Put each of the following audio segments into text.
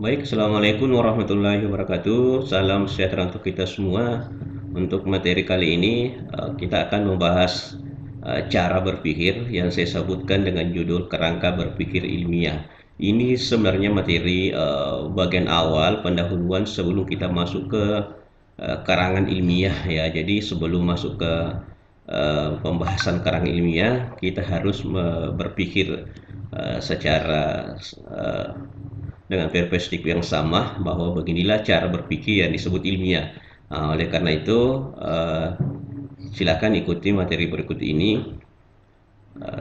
Baik, Assalamualaikum warahmatullahi wabarakatuh. Salam sejahtera untuk kita semua. Untuk materi kali ini, kita akan membahas cara berpikir yang saya sebutkan dengan judul kerangka berpikir ilmiah. Ini sebenarnya materi bagian awal pendahuluan sebelum kita masuk ke karangan ilmiah ya. Jadi sebelum masuk ke pembahasan karangan ilmiah, kita harus berpikir secara dengan perspektif yang sama bahwa beginilah cara berpikir yang disebut ilmiah. Oleh karena itu, silakan ikuti materi berikut ini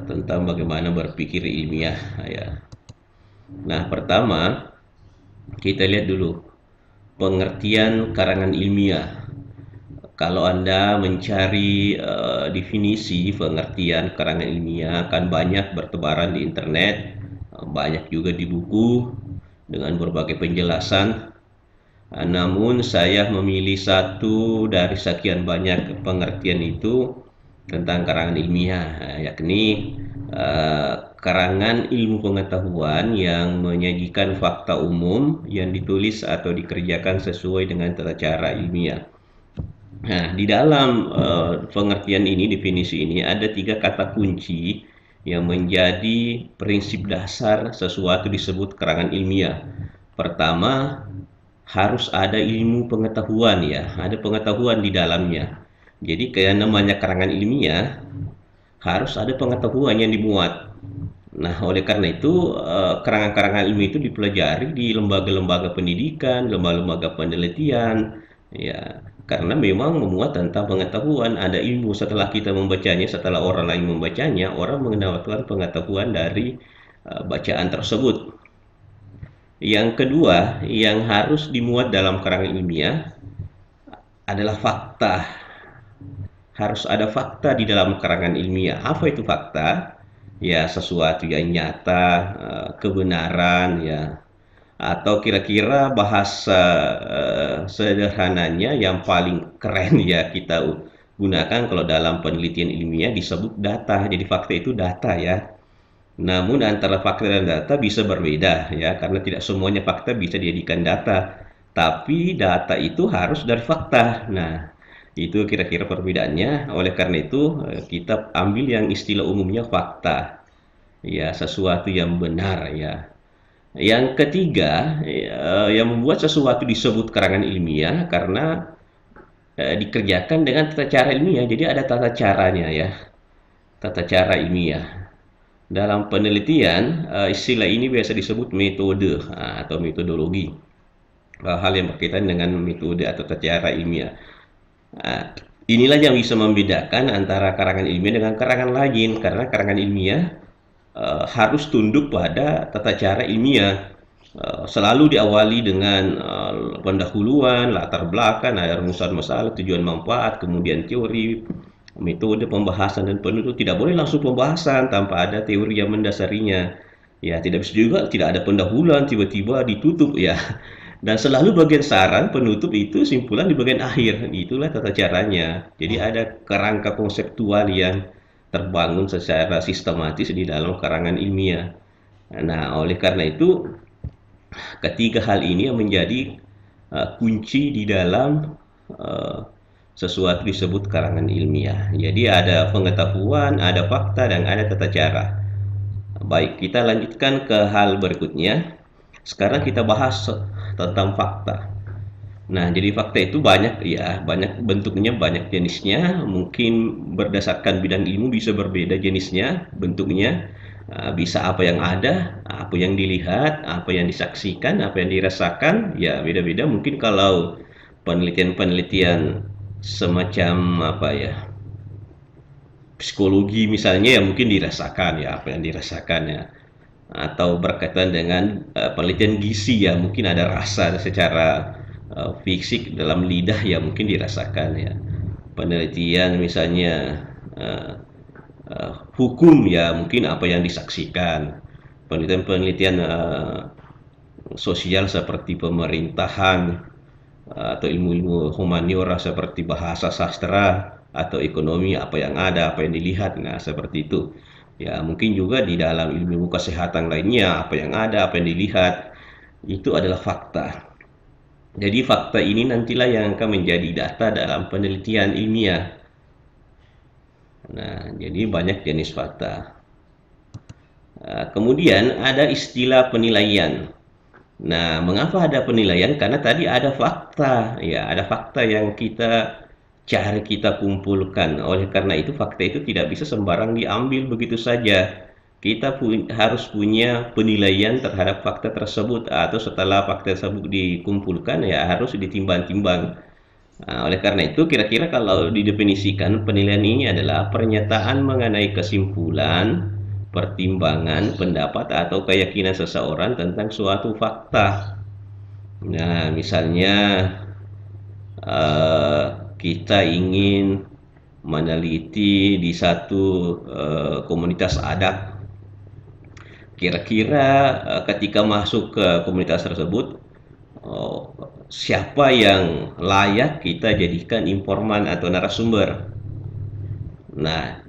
tentang bagaimana berpikir ilmiah. Ya. Nah, pertama kita lihat dulu pengertian karangan ilmiah. Kalau Anda mencari definisi pengertian karangan ilmiah, akan banyak bertebaran di internet, banyak juga di buku dengan berbagai penjelasan. Namun saya memilih satu dari sekian banyak pengertian itu tentang karangan ilmiah, yakni karangan ilmu pengetahuan yang menyajikan fakta umum yang ditulis atau dikerjakan sesuai dengan tata cara ilmiah. Nah, di dalam pengertian ini, definisi ini, ada tiga kata kunci yang menjadi prinsip dasar sesuatu disebut karangan ilmiah. Pertama, harus ada ilmu pengetahuan ya, ada pengetahuan di dalamnya. Jadi kayak namanya karangan ilmiah, harus ada pengetahuan yang dimuat. Nah, oleh karena itu, karangan-karangan ilmiah itu dipelajari di lembaga-lembaga pendidikan, lembaga-lembaga penelitian, ya, karena memang memuat tentang pengetahuan, ada ilmu setelah kita membacanya, setelah orang lain membacanya, orang mendapatkan pengetahuan dari bacaan tersebut. Yang kedua, yang harus dimuat dalam karangan ilmiah adalah fakta. Harus ada fakta di dalam karangan ilmiah. Apa itu fakta? Ya, sesuatu yang nyata, kebenaran, ya, atau kira-kira bahasa sederhananya yang paling keren ya kita gunakan kalau dalam penelitian ilmiah disebut data. Jadi fakta itu data ya. Namun antara fakta dan data bisa berbeda ya, karena tidak semuanya fakta bisa dijadikan data. Tapi data itu harus dari fakta. Nah, itu kira-kira perbedaannya. Oleh karena itu, kita ambil yang istilah umumnya fakta. Ya, sesuatu yang benar ya. Yang ketiga, yang membuat sesuatu disebut karangan ilmiah karena dikerjakan dengan tata cara ilmiah. Jadi ada tata caranya ya, tata cara ilmiah. Dalam penelitian, istilah ini biasa disebut metode atau metodologi. Hal yang berkaitan dengan metode atau tata cara ilmiah. Nah, inilah yang bisa membedakan antara karangan ilmiah dengan karangan lain, karena karangan ilmiah harus tunduk pada tata cara ilmiah. Selalu diawali dengan pendahuluan, latar belakang, ada rumusan masalah, tujuan manfaat, kemudian teori, metode pembahasan dan penutup. Tidak boleh langsung pembahasan tanpa ada teori yang mendasarinya. Ya, tidak bisa juga tidak ada pendahuluan tiba-tiba ditutup ya. Dan selalu bagian saran penutup itu simpulan di bagian akhir. Itulah tata caranya. Jadi ada kerangka konseptual yang terbangun secara sistematis di dalam karangan ilmiah. Nah, oleh karena itu ketiga hal ini yang menjadi kunci di dalam uh, sesuatu disebut karangan ilmiah. Jadi ada pengetahuan, ada fakta, dan ada tata cara. Baik, kita lanjutkan ke hal berikutnya. Sekarang kita bahas tentang fakta. Nah, jadi fakta itu banyak ya, banyak bentuknya, banyak jenisnya. Mungkin berdasarkan bidang ilmu bisa berbeda jenisnya, bentuknya. Bisa apa yang ada, apa yang dilihat, apa yang disaksikan, apa yang dirasakan, ya beda-beda. Mungkin kalau penelitian-penelitian semacam apa ya, psikologi misalnya ya mungkin dirasakan ya apa yang dirasakan ya, atau berkaitan dengan penelitian gizi ya mungkin ada rasa secara fisik dalam lidah ya mungkin dirasakan ya. Penelitian misalnya hukum ya mungkin apa yang disaksikan. Penelitian-penelitian sosial seperti pemerintahan atau ilmu-ilmu humaniora seperti bahasa sastra atau ekonomi apa yang ada, apa yang dilihat. Nah, seperti itu. Ya, mungkin juga di dalam ilmu kesehatan lainnya apa yang ada, apa yang dilihat. itu adalah fakta. Jadi fakta ini nantilah yang akan menjadi data dalam penelitian ilmiah. Nah, jadi banyak jenis fakta. Kemudian ada istilah penilaian. Nah, mengapa ada penilaian? Karena tadi ada fakta, ya, ada fakta yang kita cari, kita kumpulkan. Oleh karena itu, fakta itu tidak bisa sembarang diambil begitu saja. Kita harus punya penilaian terhadap fakta tersebut, atau setelah fakta tersebut dikumpulkan, ya harus ditimbang-timbang. Nah, oleh karena itu, kira-kira kalau didefinisikan, penilaian ini adalah pernyataan mengenai kesimpulan, pertimbangan, pendapat, atau keyakinan seseorang tentang suatu fakta. Nah, misalnya eh, kita ingin meneliti di satu komunitas adat. Kira-kira ketika masuk ke komunitas tersebut, siapa yang layak kita jadikan informan atau narasumber? Nah,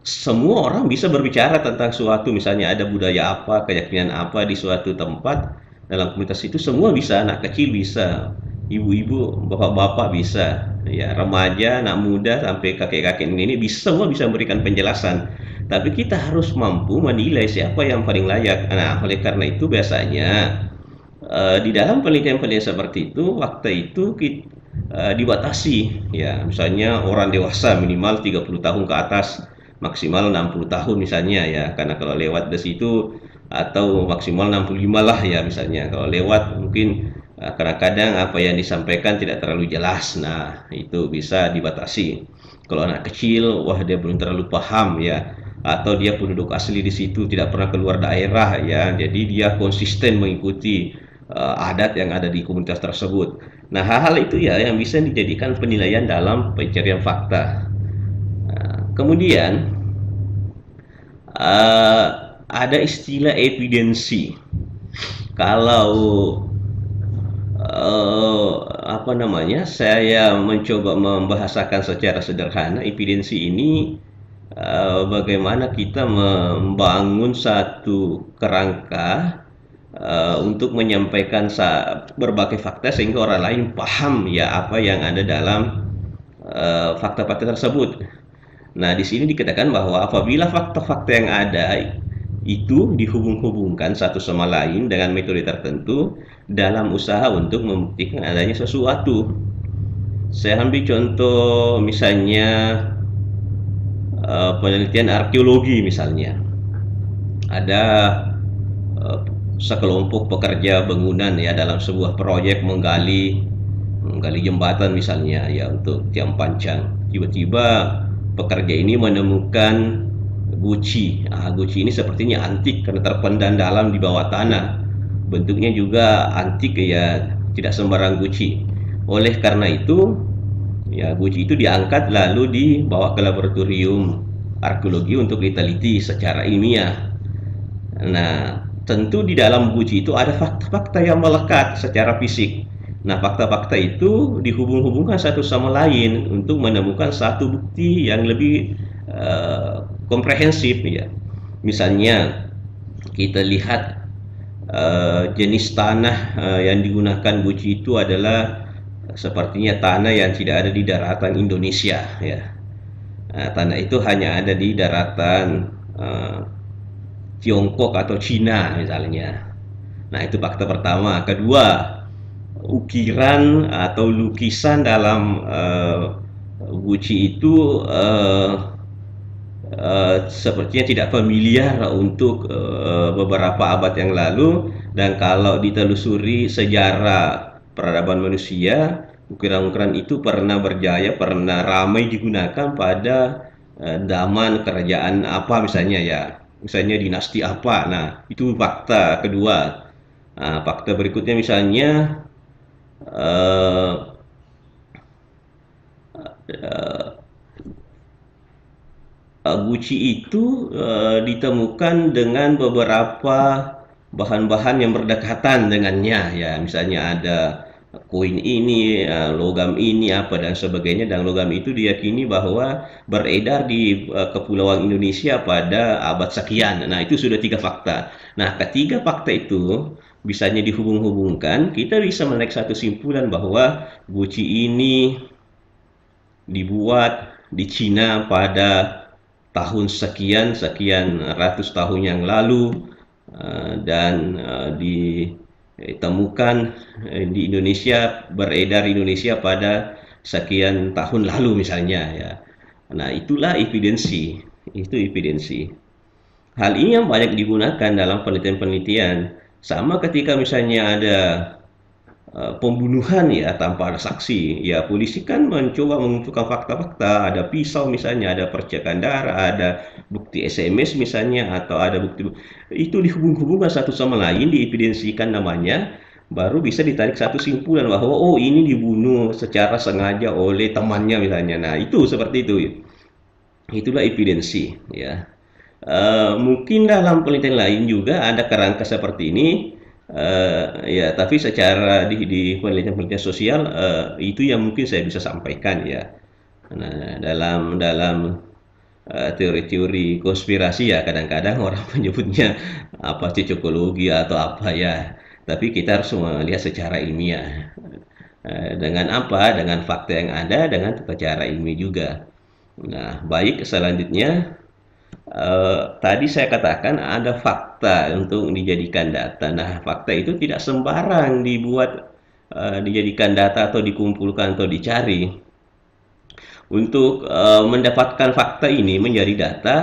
semua orang bisa berbicara tentang suatu, misalnya ada budaya apa, keyakinan apa di suatu tempat, dalam komunitas itu semua bisa, anak kecil bisa, ibu-ibu, bapak-bapak bisa, ya remaja, anak muda, sampai kakek-kakek ini bisa, semua bisa memberikan penjelasan. Tapi kita harus mampu menilai siapa yang paling layak. Nah, oleh karena itu biasanya di dalam penelitian-penelitian seperti itu, fakta itu dibatasi, ya misalnya orang dewasa minimal 30 tahun ke atas, maksimal 60 tahun misalnya, ya karena kalau lewat dari situ, atau maksimal 65 lah ya misalnya, kalau lewat mungkin kadang-kadang apa yang disampaikan tidak terlalu jelas, nah itu bisa dibatasi. Kalau anak kecil, wah dia belum terlalu paham ya, atau dia penduduk asli di situ, tidak pernah keluar daerah ya, jadi dia konsisten mengikuti adat yang ada di komunitas tersebut. Nah, hal-hal itu ya yang bisa dijadikan penilaian dalam pencarian fakta. Kemudian ada istilah evidensi. Kalau apa namanya, saya mencoba membahasakan secara sederhana, evidensi ini bagaimana kita membangun satu kerangka untuk menyampaikan berbagai fakta sehingga orang lain paham ya apa yang ada dalam fakta-fakta tersebut. Nah, di sini dikatakan bahwa apabila fakta-fakta yang ada itu dihubung-hubungkan satu sama lain dengan metode tertentu dalam usaha untuk membuktikan adanya sesuatu. Saya ambil contoh misalnya penelitian arkeologi misalnya. Ada sekelompok pekerja bangunan ya dalam sebuah proyek menggali jembatan misalnya ya untuk tiang panjang. Tiba-tiba pekerja ini menemukan guci. Guci ini sepertinya antik karena terpendam dalam di bawah tanah. Bentuknya juga antik ya, tidak sembarang guci. Oleh karena itu, ya guci itu diangkat lalu dibawa ke laboratorium arkeologi untuk diteliti secara ilmiah. Nah, tentu di dalam guci itu ada fakta-fakta yang melekat secara fisik. Nah, fakta-fakta itu dihubung-hubungkan satu sama lain untuk menemukan satu bukti yang lebih komprehensif ya. Misalnya kita lihat jenis tanah yang digunakan guci itu adalah sepertinya tanah yang tidak ada di daratan Indonesia ya. Tanah itu hanya ada di daratan Tiongkok atau Cina misalnya. Nah, itu fakta pertama. Kedua, ukiran atau lukisan dalam guci itu sepertinya tidak familiar untuk beberapa abad yang lalu, dan kalau ditelusuri sejarah peradaban manusia, ukiran-ukiran itu pernah berjaya, pernah ramai digunakan pada zaman kerajaan apa misalnya ya, misalnya dinasti apa. Nah, itu fakta kedua. Nah, fakta berikutnya misalnya guci itu ditemukan dengan beberapa bahan-bahan yang berdekatan dengannya ya, misalnya ada koin ini, logam ini apa dan sebagainya, dan logam itu diyakini bahwa beredar di kepulauan Indonesia pada abad sekian. Nah, itu sudah tiga fakta. Nah, ketiga fakta itu bisanya dihubung-hubungkan, kita bisa menarik satu simpulan bahwa guci ini dibuat di Cina pada tahun sekian sekian ratus tahun yang lalu, dan ditemukan di Indonesia, beredar di Indonesia pada sekian tahun lalu misalnya ya. Nah, itulah evidensi, itu evidensi. Hal ini yang banyak digunakan dalam penelitian-penelitian. Sama ketika misalnya ada pembunuhan ya tanpa ada saksi, ya polisi kan mencoba mengumpulkan fakta-fakta, ada pisau misalnya, ada percikan darah, ada bukti SMS misalnya, atau ada bukti itu dihubung-hubungkan satu sama lain, dievidensikan namanya, baru bisa ditarik satu simpulan bahwa oh ini dibunuh secara sengaja oleh temannya misalnya. Nah itu seperti itu, itulah evidensi ya. Mungkin dalam penelitian lain juga ada kerangka seperti ini, ya, tapi secara di penelitian-penelitian sosial, itu yang mungkin saya bisa sampaikan ya. Nah, dalam teori-teori konspirasi ya kadang-kadang orang menyebutnya apa cocokologi atau apa ya, tapi kita harus melihat secara ilmiah. Dengan apa? Dengan fakta yang ada, dengan cara ilmiah juga. Nah, baik, selanjutnya tadi saya katakan ada fakta untuk dijadikan data. Nah, fakta itu tidak sembarang dibuat, dijadikan data atau dikumpulkan atau dicari. Untuk mendapatkan fakta ini menjadi data,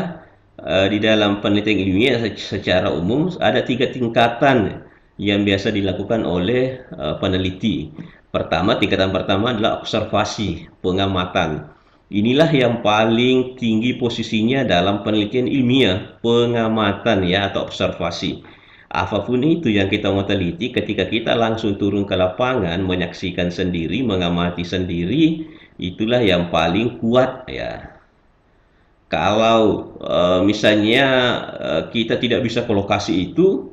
di dalam penelitian ilmiah secara umum ada 3 tingkatan yang biasa dilakukan oleh peneliti. Tingkatan pertama adalah observasi, pengamatan. Inilah yang paling tinggi posisinya dalam penelitian ilmiah, pengamatan ya atau observasi. Apapun itu yang kita mau teliti, ketika kita langsung turun ke lapangan, menyaksikan sendiri, mengamati sendiri, itulah yang paling kuat ya. Kalau misalnya kita tidak bisa ke lokasi itu,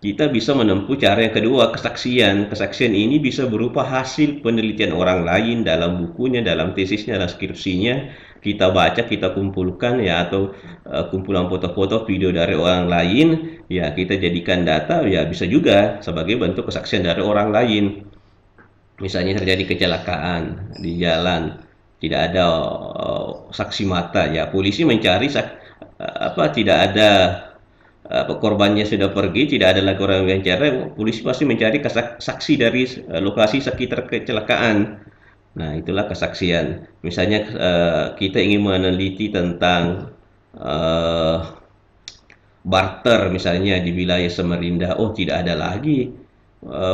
kita bisa menempuh cara yang kedua, kesaksian. Kesaksian ini bisa berupa hasil penelitian orang lain dalam bukunya, dalam tesisnya, dalam skripsinya. Kita baca, kita kumpulkan ya, atau kumpulan foto-foto, video dari orang lain, ya kita jadikan data, ya bisa juga sebagai bentuk kesaksian dari orang lain. Misalnya terjadi kecelakaan di jalan, tidak ada saksi mata, ya polisi mencari tidak ada korbannya sudah pergi, tidak ada lagi orang yang bicara, polisi pasti mencari saksi dari lokasi sekitar kecelakaan. Nah, itulah kesaksian. Misalnya kita ingin meneliti tentang barter misalnya di wilayah Samarinda, oh tidak ada lagi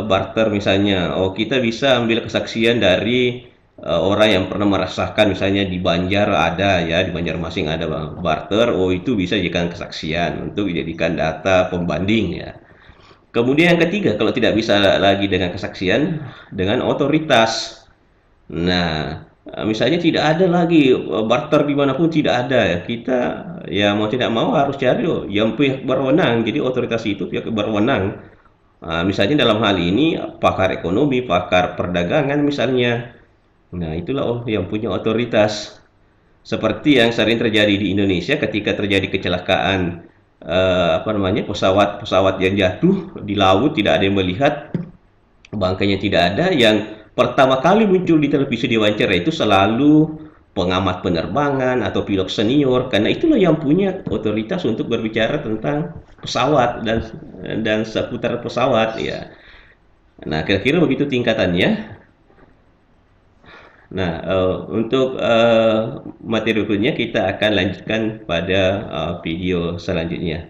barter misalnya. Oh, kita bisa ambil kesaksian dari orang yang pernah merasakan, misalnya di Banjar ada ya, di Banjarmasin ada barter, oh itu bisa dijadikan kesaksian untuk dijadikan data pembanding ya. Kemudian yang ketiga, kalau tidak bisa lagi dengan kesaksian, dengan otoritas. Nah, misalnya tidak ada lagi barter dimanapun, tidak ada ya, kita ya mau tidak mau harus cari yang pihak berwenang, jadi otoritas itu pihak berwenang. Misalnya dalam hal ini pakar ekonomi, pakar perdagangan misalnya. Nah, itulah yang punya otoritas. Seperti yang sering terjadi di Indonesia ketika terjadi kecelakaan pesawat yang jatuh di laut, tidak ada yang melihat, bangkainya tidak ada, yang pertama kali muncul di televisi diwawancara itu selalu pengamat penerbangan atau pilot senior, karena itulah yang punya otoritas untuk berbicara tentang pesawat dan seputar pesawat ya. Nah, kira-kira begitu tingkatannya. Nah, untuk materi berikutnya kita akan lanjutkan pada video selanjutnya.